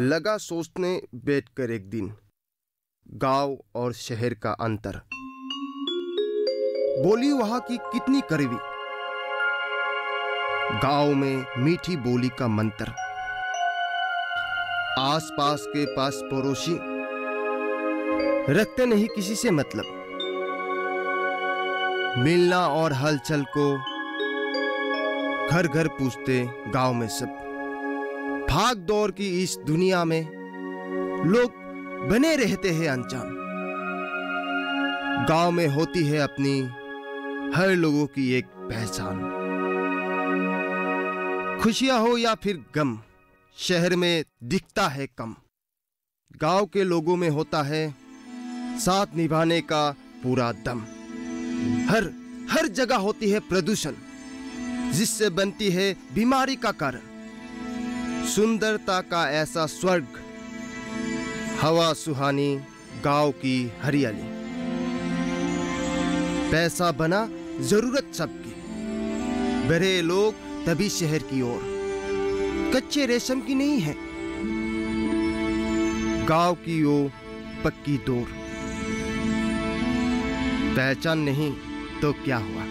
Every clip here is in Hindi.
लगा सोचने बैठकर एक दिन गांव और शहर का अंतर। बोली वहां की कितनी कड़वी, गांव में मीठी बोली का मंत्र। आसपास के पास पड़ोसी रखते नहीं किसी से मतलब। मिलना और हलचल को घर घर पूछते गांव में सब। भाग दौड़ की इस दुनिया में लोग बने रहते हैं अनजान। गांव में होती है अपनी हर लोगों की एक पहचान। खुशियां हो या फिर गम, शहर में दिखता है कम। गांव के लोगों में होता है साथ निभाने का पूरा दम। हर जगह होती है प्रदूषण, जिससे बनती है बीमारी का कारण। सुंदरता का ऐसा स्वर्ग, हवा सुहानी, गांव की हरियाली। पैसा बना जरूरत सबकी, बड़े लोग तभी शहर की ओर। कच्चे रेशम की नहीं है गांव की वो पक्की डोर। पहचान नहीं तो क्या हुआ,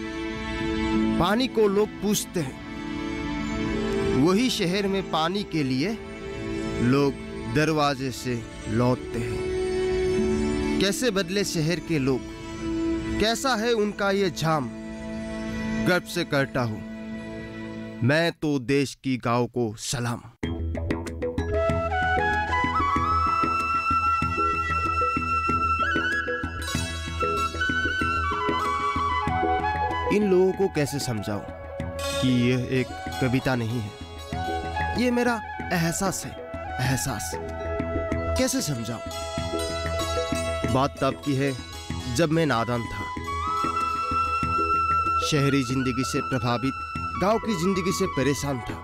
पानी को लोग पूछते हैं। वही शहर में पानी के लिए लोग दरवाजे से लौटते हैं। कैसे बदले शहर के लोग, कैसा है उनका ये जाम। गर्व से करता हूं मैं तो देश की गांव को सलाम। इन लोगों को कैसे समझाऊं कि यह एक कविता नहीं है, ये मेरा एहसास है। एहसास कैसे समझाऊं? बात तब की है जब मैं नादान था, शहरी जिंदगी से प्रभावित, गांव की जिंदगी से परेशान था।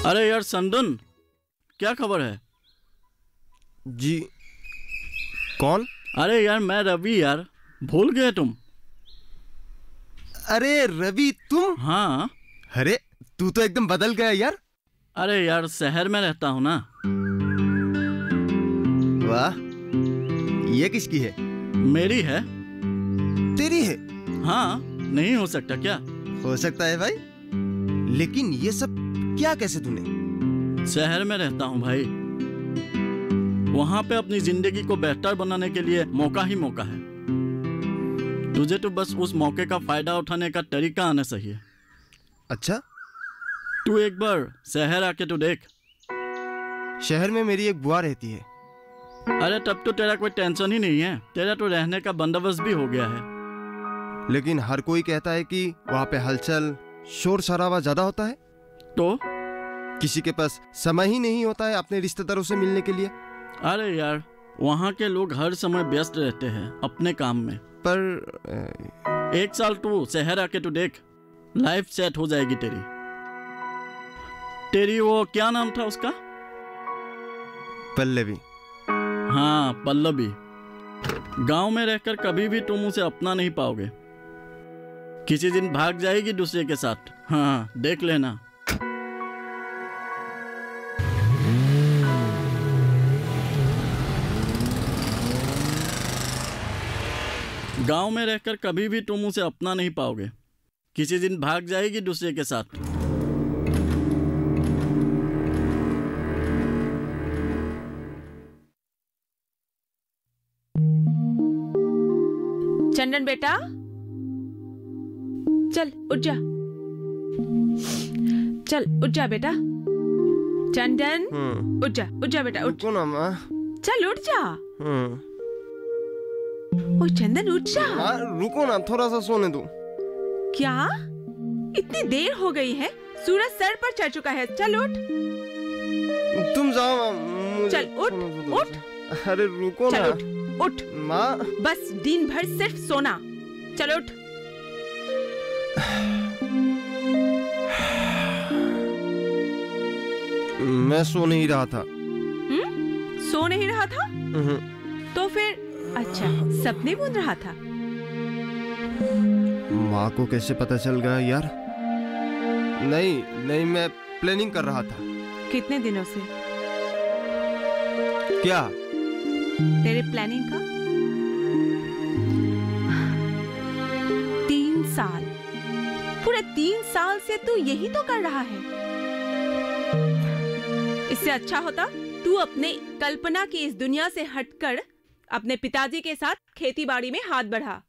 अरे यार संदन, क्या खबर है? जी कौन? अरे यार मैं रवि यार, भूल गए तुम? अरे रवि तुम? हाँ। अरे तू तो एकदम बदल गया यार। अरे यार शहर में रहता हूँ ना। वाह, ये किसकी है? मेरी है। तेरी है? हाँ, नहीं हो सकता क्या? हो सकता है भाई, लेकिन ये सब क्या कैसे तूने? शहर में रहता हूँ भाई, वहाँ पे अपनी जिंदगी को बेहतर बनाने के लिए मौका ही मौका है। तुझे तो बस उस मौके का फायदा उठाने का तरीका आना चाहिए। अच्छा, तू एक बार शहर आके तो देख। शहर में मेरी एक बुआ रहती है। अरे तब तो तेरा कोई टेंशन ही नहीं है, तेरा तो रहने का बंदोबस्त भी हो गया है। लेकिन हर कोई कहता है कि वहाँ पे हलचल शोर शराबा ज्यादा होता है, तो किसी के पास समय ही नहीं होता है अपने रिश्तेदारों से मिलने के लिए। अरे यार वहाँ के लोग हर समय व्यस्त रहते हैं अपने काम में। पर एक साल तू शहर आके तो देख, लाइफ सेट हो जाएगी तेरी। तेरी वो क्या नाम था उसका? पल्लवी। हाँ पल्लवी। गांव में रहकर कभी भी तुम उसे अपना नहीं पाओगे। किसी दिन भाग जाएगी दूसरे के साथ। हाँ देख लेना। गांव में रहकर कभी भी तुम उसे अपना नहीं पाओगे। किसी दिन भाग जाएगी दूसरे के साथ। चंदन बेटा, चल उठ जा। चल उठ जा बेटा। चंदन उठ जा बेटा, उठ। रुको ना माँ। चल उठ जा। ओ चंदन उठ जा। माँ रुको ना, थोड़ा सा सोने दो। क्या इतनी देर हो गई है? सूरज सर पर चढ़ चुका है। चल उठ। तुम जाओ माँ। चल उठ उठ। अरे रुको ना। चल उठ उठ। माँ बस दिन भर सिर्फ सोना, चलो उठ। मैं सो नहीं रहा था। सो नहीं रहा था? तो फिर अच्छा सपने बुन रहा था? माँ को कैसे पता चल गया यार? नहीं, मैं प्लानिंग कर रहा था। कितने दिनों से? क्या? तेरे प्लानिंग का? 3 साल। पूरे 3 साल से तू यही तो कर रहा है। इससे अच्छा होता तू अपने कल्पना की इस दुनिया से हटकर अपने पिताजी के साथ खेती बाड़ी में हाथ बढ़ा।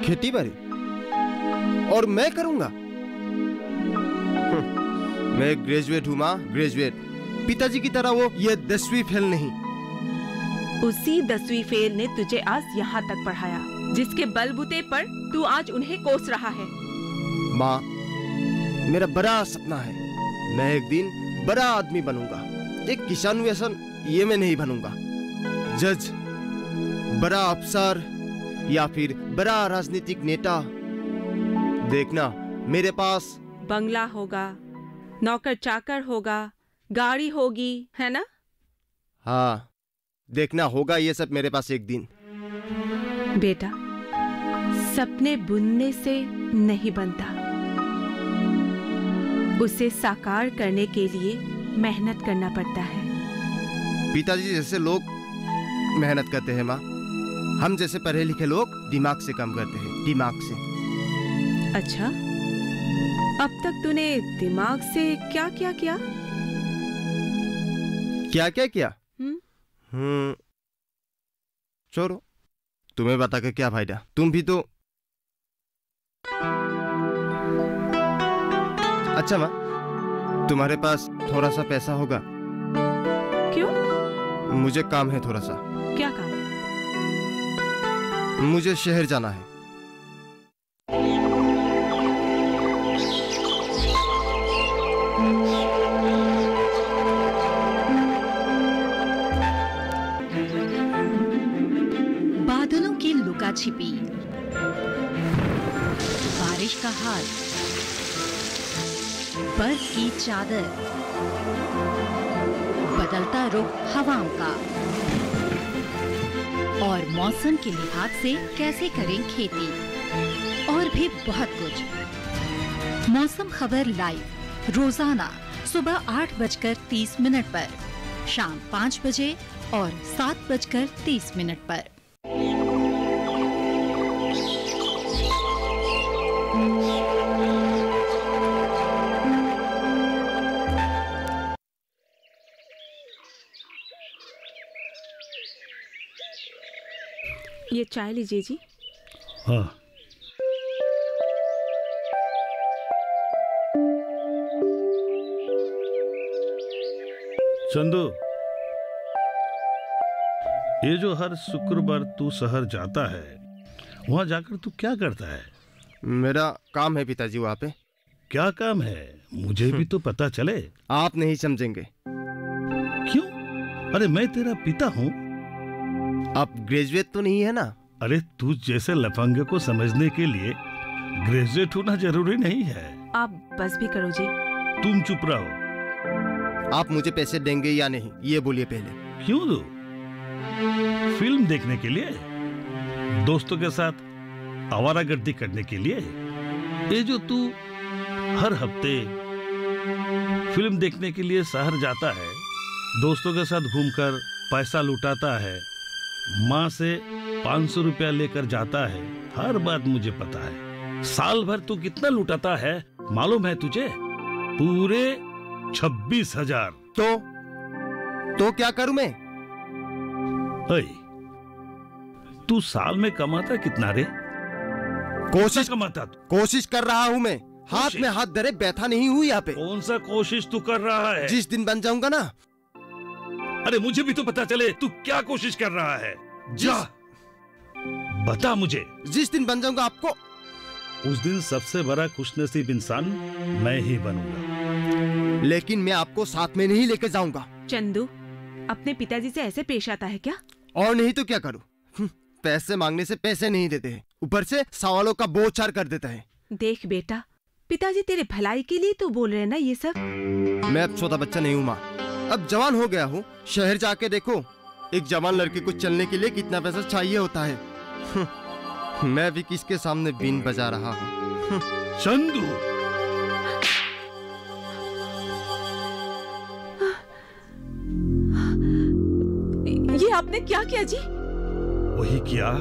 खेती बाड़ी? और मैं करूंगा? मैं ग्रेजुएट हूँ माँ, ग्रेजुएट। पिताजी की तरह वो ये 10वीं फेल नहीं। उसी 10वीं फेल ने तुझे आज यहाँ तक पढ़ाया, जिसके बलबूते पर तू आज उन्हें कोस रहा है। माँ, मेरा बड़ा सपना है, मैं एक दिन बड़ा आदमी बनूंगा। एक किसान व्यसन ये मैं नहीं बनूंगा। जज, बड़ा अफसर या फिर बड़ा राजनीतिक नेता। देखना, मेरे पास बंगला होगा, नौकर चाकर होगा, गाड़ी होगी, है ना? हाँ, देखना होगा ये सब मेरे पास एक दिन। बेटा, सपने बुनने से नहीं बनता, उसे साकार करने के लिए मेहनत करना पड़ता है। पिताजी जैसे लोग मेहनत करते हैं माँ। हम जैसे पढ़े लिखे लोग दिमाग से काम करते हैं, दिमाग से। अच्छा, अब तक तूने दिमाग से क्या क्या किया? क्या क्या किया? छोड़ो, तुम्हें बता के क्या फायदा? तुम भी तो। अच्छा माँ, तुम्हारे पास थोड़ा सा पैसा होगा? क्यों? मुझे काम है थोड़ा सा। क्या काम? मुझे शहर जाना है। बादलों की लुका छिपी, बारिश का हाल, बर्फ की चादर, बदलता रुख हवाओं का, और मौसम के लिहाज से कैसे करें खेती, और भी बहुत कुछ। मौसम खबर लाइव रोजाना सुबह 8:30 पर, शाम 5 बजे और 7:30 पर। ये चाय लीजिए जी। हाँ। चंदू, ये जो हर शुक्रवार तू शहर जाता है, वहाँ जाकर तू क्या करता है? मेरा काम है पिताजी वहाँ पे। क्या काम है? मुझे भी तो पता चले। आप नहीं समझेंगे। क्यों? अरे मैं तेरा पिता हूँ। आप ग्रेजुएट तो नहीं है ना? अरे तू जैसे लफंगे को समझने के लिए ग्रेजुएट होना जरूरी नहीं है। आप बस भी करो जी। तुम चुप रहो। आप मुझे पैसे देंगे या नहीं, ये बोलिए पहले। क्यों दो? फिल्म देखने के लिए? दोस्तों के साथ आवारागर्दी करने के लिए? ये जो तू हर हफ्ते फिल्म देखने के लिए शहर जाता है, दोस्तों के साथ घूमकर पैसा लुटाता है, माँ से 500 रुपया लेकर जाता है, हर बात मुझे पता है। साल भर तू कितना लुटाता है मालूम है तुझे? पूरे 26,000। तो क्या करूं मैं? तू साल में कमाता कितना रे? कोशिश कमाता? कोशिश कर रहा हूं मैं। हाथ में हाथ धरे बैठा नहीं हूं यहाँ पे। कौन सा कोशिश तू कर रहा है? जिस दिन बन जाऊंगा ना। अरे मुझे भी तो पता चले तू क्या कोशिश कर रहा है। जा बता मुझे। जिस दिन बन जाऊंगा आपको, उस दिन सबसे बड़ा खुशनसीब इंसान मैं ही बनूंगा। लेकिन मैं आपको साथ में नहीं लेके जाऊंगा। चंदू, अपने पिताजी से ऐसे पेश आता है क्या? और नहीं तो क्या करूं? पैसे मांगने से पैसे नहीं देते हैं। ऊपर से सवालों का बौछार कर देता है। देख बेटा, पिताजी तेरे भलाई के लिए तो बोल रहे हैं ना ये सब। मैं अब छोटा बच्चा नहीं हूँ माँ, अब जवान हो गया हूँ। शहर जाके देखो, एक जवान लड़के को चलने के लिए कितना पैसा चाहिए होता है। मैं भी किसके सामने बीन बजा रहा हूँ। चंदू, ये आपने क्या किया जी? वही किया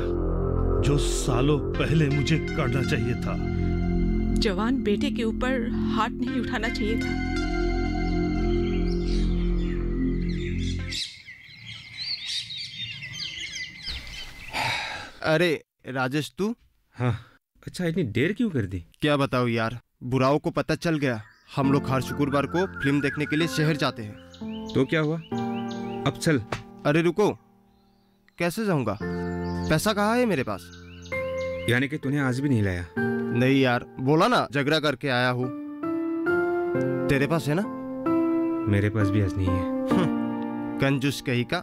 जो सालों पहले मुझे करना चाहिए था। जवान बेटे के ऊपर हाथ नहीं उठाना चाहिए था। अरे राजेश, तू? हाँ, अच्छा इतनी देर क्यों कर दी? क्या बताऊँ यार, बुराओं को पता चल गया। हम लोग हर शुक्रवार को फिल्म देखने के लिए शहर जाते हैं। तो क्या हुआ? अब चल। अरे रुको, कैसे जाऊंगा? पैसा कहाँ है मेरे पास? यानी कि तूने आज भी नहीं लाया? नहीं यार, बोला ना झगड़ा करके आया हूँ। तेरे पास है ना? मेरे पास भी आज नहीं है। कंजूस कहीं का।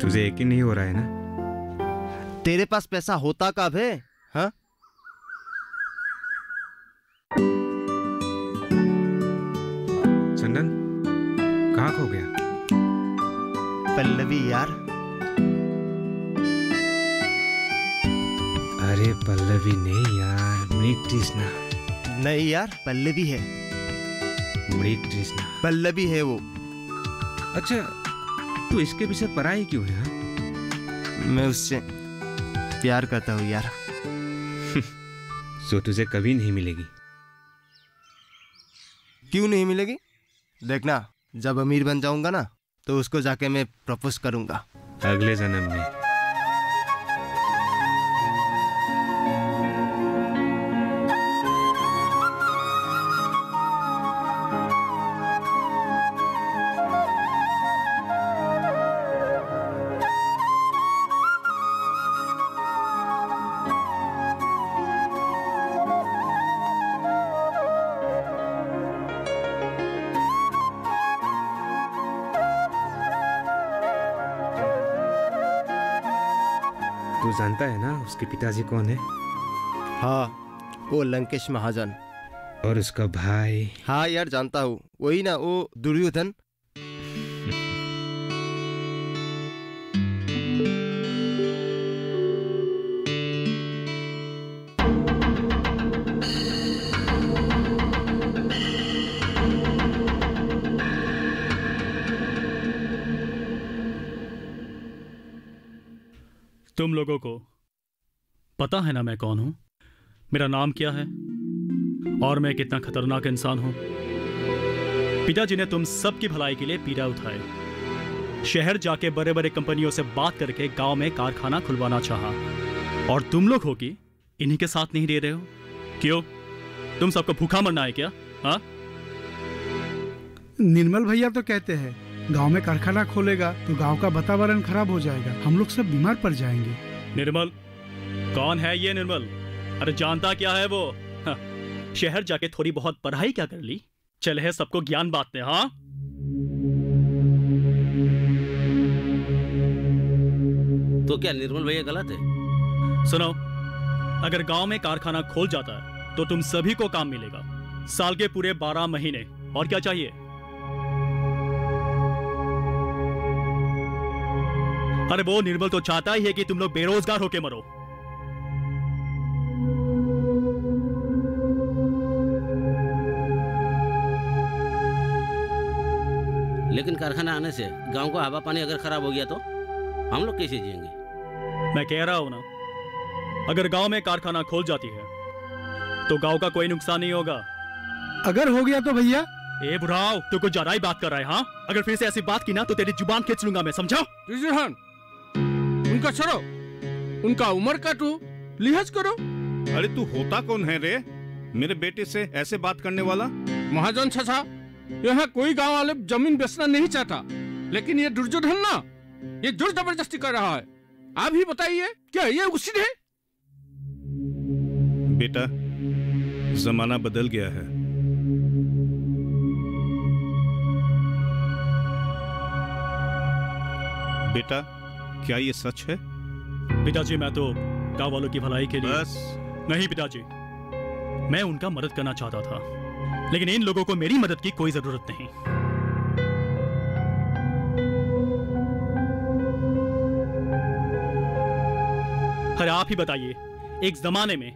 तुझे यकीन नहीं हो रहा है ना? तेरे पास पैसा होता कब है? हाँ? चंदन, कहाँ खो गया? पल्लवी यार। अरे पल्लवी नहीं यार, मृग तृष्णा। नहीं यार, पल्लवी है। मृग तृष्णा पल्लवी है वो। अच्छा, तू इसके पीछे पड़ा ही क्यों है? मैं उससे प्यार करता हूँ यार। जो तुझे कभी नहीं मिलेगी। क्यों नहीं मिलेगी? देखना, जब अमीर बन जाऊंगा ना, तो उसको जाके मैं प्रपोज करूंगा। अगले जन्म में। तू जानता है ना उसके पिताजी कौन है? हाँ, वो लंकेश महाजन। और उसका भाई? हाँ यार, जानता हूँ। वही ना, वो दुर्योधन। तुम लोगों को पता है ना मैं कौन हूं, मेरा नाम क्या है और मैं कितना खतरनाक इंसान हूं। पिताजी ने तुम सबकी भलाई के लिए पीड़ा उठाए। शहर जाके बड़े बड़े कंपनियों से बात करके गांव में कारखाना खुलवाना चाहा, और तुम लोग हो कि इन्हीं के साथ नहीं दे रहे हो। क्यों? तुम सबको भूखा मरना है क्या? हाँ? निर्मल भैया तो कहते हैं गांव में कारखाना खोलेगा तो गांव का वातावरण खराब हो जाएगा, हम लोग सब बीमार पड़ जाएंगे। निर्मल? कौन है ये निर्मल? अरे जानता क्या है वो? हाँ, शहर जाके थोड़ी बहुत पढ़ाई क्या कर ली, चले है सबको ज्ञान बांटने। हाँ, तो क्या निर्मल भैया गलत है? सुनो, अगर गांव में कारखाना खोल जाता है तो तुम सभी को काम मिलेगा, साल के पूरे 12 महीने। और क्या चाहिए? अरे वो निर्मल तो चाहता ही है कि तुम लोग बेरोजगार होके मरो। लेकिन कारखाना आने से गांव का हवा पानी अगर खराब हो गया तो हम लोग कैसे जिएंगे? मैं कह रहा हूं ना, अगर गांव में कारखाना खोल जाती है तो गांव का कोई नुकसान नहीं होगा। अगर हो गया तो भैया? ए बुढ़ाओ, तू कुछ ज्यादा ही बात कर रहा है। हाँ, अगर फिर से ऐसी बात की ना तो तेरी जुबान खींच लूंगा मैं, समझा? उनका छोड़ो, उनका उम्र का तू लिहाज करो। अरे तू होता कौन है रे, मेरे बेटे से ऐसे बात करने वाला? महाजन चाचा, यहाँ कोई गांव वाले जमीन बेचना नहीं चाहता, लेकिन ये दुर्योधन ना, ये जोर जबरदस्ती कर रहा है। आप ही बताइए, क्या ये उचित है? बेटा, जमाना बदल गया है। बेटा, क्या ये सच है? पिताजी, मैं तो गांव वालों की भलाई के लिए। बस। नहीं पिताजी, मैं उनका मदद करना चाहता था, लेकिन इन लोगों को मेरी मदद की कोई जरूरत नहीं। अरे आप ही बताइए, एक जमाने में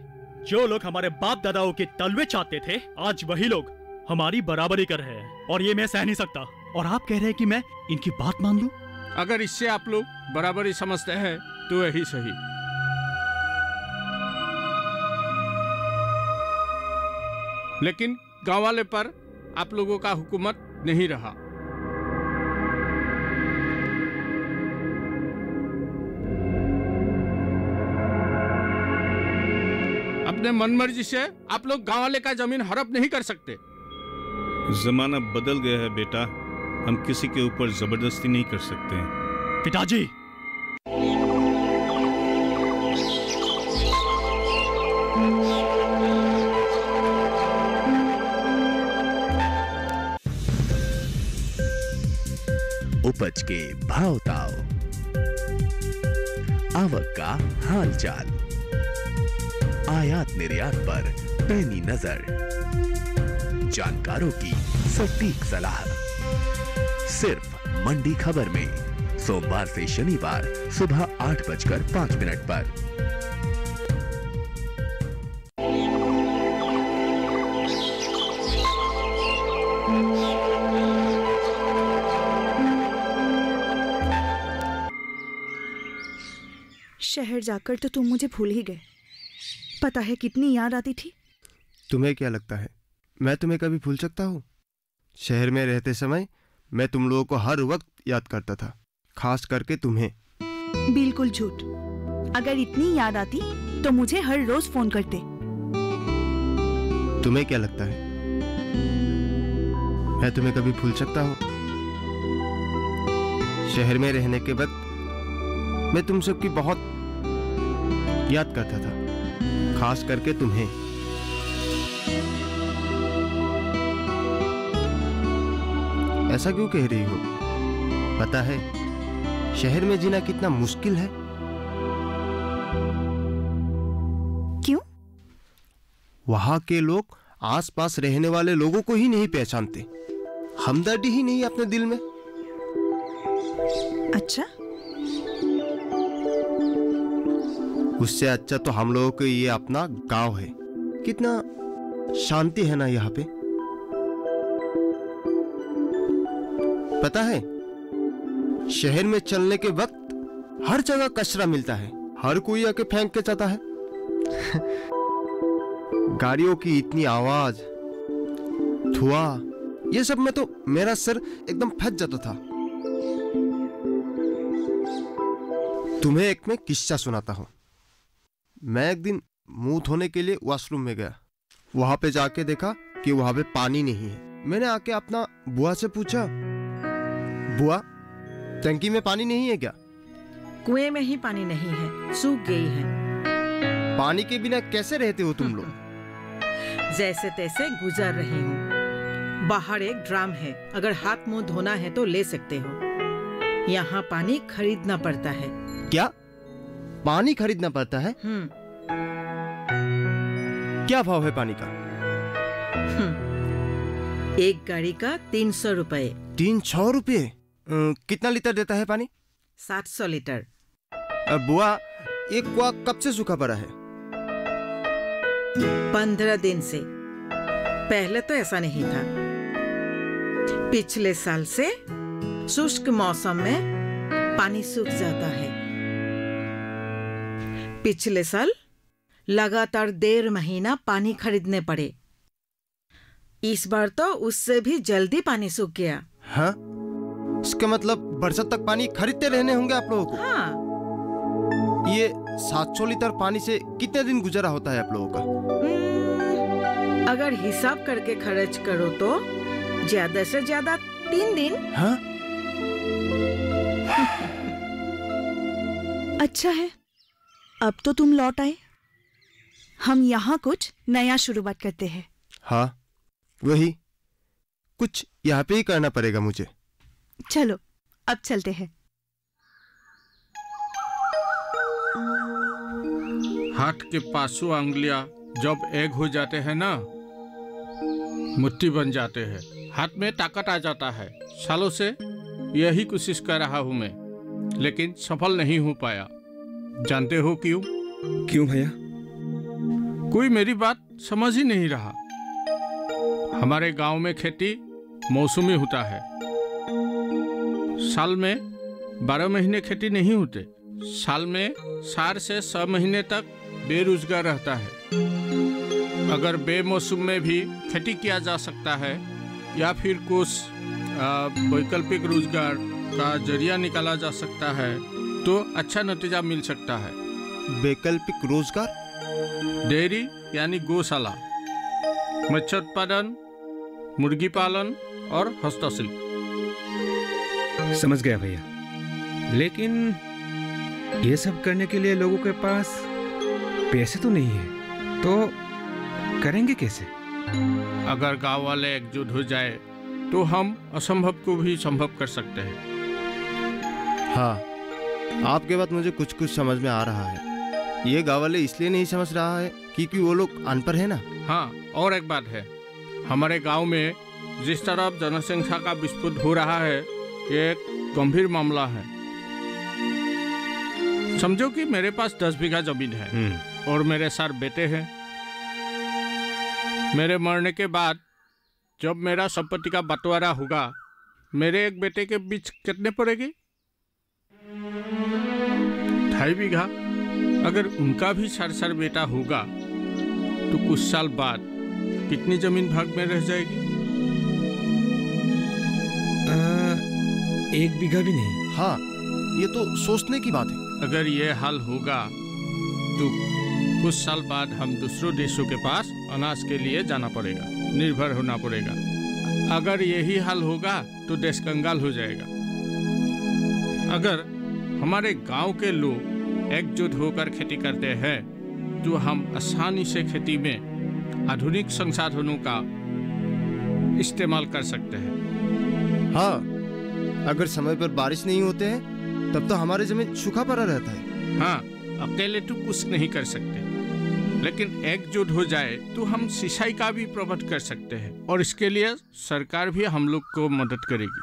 जो लोग हमारे बाप दादाओं के तलवे चाहते थे, आज वही लोग हमारी बराबरी कर रहे हैं, और ये मैं सह नहीं सकता। और आप कह रहे हैं कि मैं इनकी बात मान लूं? अगर इससे आप लोग बराबरी समझते हैं तो यही सही। लेकिन गांव वाले पर आप लोगों का हुकूमत नहीं रहा। अपने मनमर्जी से आप लोग गांव वाले का जमीन हड़प नहीं कर सकते। जमाना बदल गया है बेटा, हम किसी के ऊपर जबरदस्ती नहीं कर सकते। पिताजी, उपज के भाव ताव, आवक का हाल चाल, आयात निर्यात पर पैनी नजर, जानकारों की सटीक सलाह, सिर्फ मंडी खबर में, सोमवार से शनिवार सुबह 8:05 पर। शहर जाकर तो तुम मुझे भूल ही गए। पता है कितनी याद आती थी। तुम्हें क्या लगता है मैं तुम्हें कभी भूल सकता हूँ? शहर में रहते समय मैं तुम लोगों को हर वक्त याद करता था, खास करके तुम्हें। बिल्कुल झूठ। अगर इतनी याद आती तो मुझे हर रोज फोन करते। तुम्हें क्या लगता है मैं तुम्हें कभी भूल सकता हूँ? शहर में रहने के बाद मैं तुम सबकी बहुत याद करता था, खास करके तुम्हें। ऐसा क्यों कह रही हो? पता है शहर में जीना कितना मुश्किल है। क्यों? वहां के लोग आसपास रहने वाले लोगों को ही नहीं पहचानते, हमदर्दी ही नहीं अपने दिल में। अच्छा, उससे अच्छा तो हम लोगों को ये अपना गांव है। कितना शांति है ना यहाँ पे। पता है शहर में चलने के वक्त हर जगह कचरा मिलता है, हर कोई आके फेंक के जाता है। गाड़ियों की इतनी आवाज, धुआं, ये सब में तो मेरा सर एकदम फट जाता था। तुम्हें एक मैं किस्सा सुनाता हूं। मैं एक दिन मुंह धोने के लिए वॉशरूम में गया। वहां पे जाके देखा कि वहां पे पानी नहीं है। मैंने आके अपना बुआ से पूछा, बुआ टंकी में पानी नहीं है क्या? कुएं में ही पानी नहीं है, सूख गई है। पानी के बिना कैसे रहते हो तुम लोग? जैसे तैसे गुजर रही हूँ। बाहर एक ड्राम है, अगर हाथ मुंह धोना है तो ले सकते हो। यहाँ पानी खरीदना पड़ता है। क्या पानी खरीदना पड़ता है? क्या भाव है पानी का? एक गाड़ी का 300 रुपए। 300 रुपये? कितना लीटर देता है पानी? 700 लीटर। बुआ एक कुआं कब से सूखा पड़ा है? 15 दिन से। पहले तो ऐसा नहीं था। पिछले साल से शुष्क मौसम में पानी सूख जाता है। पिछले साल लगातार 1.5 महीना पानी खरीदने पड़े। इस बार तो उससे भी जल्दी पानी सूख गया। हाँ? इसका मतलब बरसात तक पानी खरीदते रहने होंगे आप लोगों को? हाँ। ये 700 लीटर पानी से कितने दिन गुजारा होता है आप लोगों का? अगर हिसाब करके खर्च करो तो ज्यादा से ज्यादा 3 दिन। हाँ? अच्छा है, अब तो तुम लौट आए। हम यहाँ कुछ नया शुरुआत करते हैं। हाँ वही, कुछ यहाँ पे ही करना पड़ेगा मुझे। चलो अब चलते हैं। हाथ के पांचों उंगलियां जब एक हो जाते हैं ना, मुट्ठी बन जाते हैं, हाथ में ताकत आ जाता है। सालों से यही कोशिश कर रहा हूं मैं, लेकिन सफल नहीं हो पाया। जानते हो क्यों? क्यों भैया? कोई मेरी बात समझ ही नहीं रहा। हमारे गांव में खेती मौसमी होता है। साल में 12 महीने खेती नहीं होते। साल में 4 से 6 महीने तक बेरोजगार रहता है। अगर बेमौसम में भी खेती किया जा सकता है या फिर कुछ वैकल्पिक रोजगार का जरिया निकाला जा सकता है तो अच्छा नतीजा मिल सकता है। वैकल्पिक रोजगार? डेयरी यानी गौशाला, मत्स्य उत्पादन, मुर्गी पालन और हस्तशिल्प। समझ गया भैया, लेकिन ये सब करने के लिए लोगों के पास पैसे तो नहीं है, तो करेंगे कैसे? अगर गांव वाले एकजुट हो जाए तो हम असंभव को भी संभव कर सकते हैं। हाँ, आपके बात मुझे कुछ कुछ समझ में आ रहा है। ये गाँव वाले इसलिए नहीं समझ रहा है क्योंकि वो लोग अनपढ़ है ना। हाँ, और एक बात है, हमारे गांव में जिस तरह जनसंख्या का विस्फोट हो रहा है, ये एक गंभीर मामला है। समझो कि मेरे पास 10 बीघा जमीन है और मेरे 4 बेटे हैं। मेरे मरने के बाद जब मेरा संपत्ति का बंटवारा होगा, मेरे एक बेटे के बीच कितने पड़ेगी? 2.5 बीघा। अगर उनका भी 4 बेटा होगा तो कुछ साल बाद कितनी जमीन भाग में रह जाएगी? 1 बीघा भी नहीं। हाँ, ये तो सोचने की बात है। अगर ये हाल होगा तो कुछ साल बाद हम दूसरों देशों के पास अनाज के लिए जाना पड़ेगा, निर्भर होना पड़ेगा। अगर यही हाल होगा तो देश कंगाल हो जाएगा। अगर हमारे गांव के लोग एकजुट होकर खेती करते हैं तो हम आसानी से खेती में आधुनिक संसाधनों का इस्तेमाल कर सकते हैं। हाँ, अगर समय पर बारिश नहीं होते हैं तब तो हमारे जमीन सूखा पड़ा रहता है। हाँ, अकेले तो कुछ नहीं कर सकते, लेकिन एकजुट हो जाए तो हम सिंचाई का भी प्रबंध कर सकते हैं और इसके लिए सरकार भी हम लोग को मदद करेगी।